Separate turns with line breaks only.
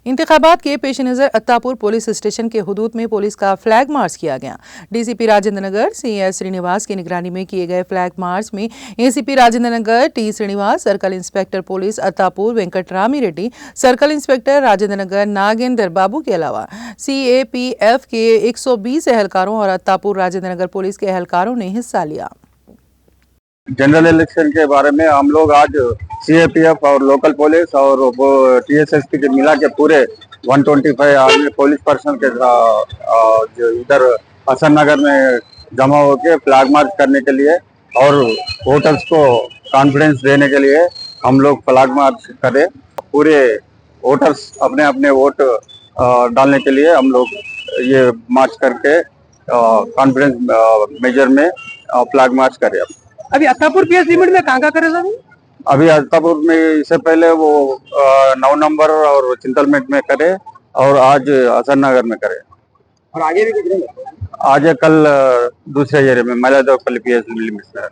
इंतखाबात के पेश नज़र अत्तापुर पुलिस स्टेशन के हुदूद में पुलिस का फ्लैग मार्च किया गया। डीसीपी राजेंद्र नगर सीएस श्रीनिवास की निगरानी में किए गए फ्लैग मार्च में ACP Rajendra Nagar T Srinivas, circle inspector police Attapur Venkatarami Reddy, circle inspector Rajendra Nagar Nagendra Babu के अलावा सीएपीएफ के 120 एहलकारों और अत्तापुर राजेंद्र नगर पुलिस के एहलकारों ने हिस्सा लिया।
जनरल इलेक्शन के बारे में हम लोग आज सीएपीएफ और लोकल पुलिस और टीएसएसपी के मिला के पूरे 125 आर्मी पुलिस पर्सन के जो इधर हसन नगर में जमा होके फ्लैग मार्च करने के लिए और वोटर्स को कॉन्फिडेंस देने के लिए हम लोग फ्लैग मार्च करें। पूरे वोटर्स अपने अपने वोट डालने के लिए हम लोग ये मार्च करके कॉन्फिडेंस मेजर में फ्लैग मार्च करें।
अभी अत्तापुर पीएस लिमिट में कहाँ करे सर?
अभी अत्तापुर में इससे पहले वो 9 नंबर और चिंतलमेट में करे और आज हसन नगर में करे
और आगे भी कितने?
आज कल दूसरे एरिया में मलादपल्ली पीएस लिमिट में।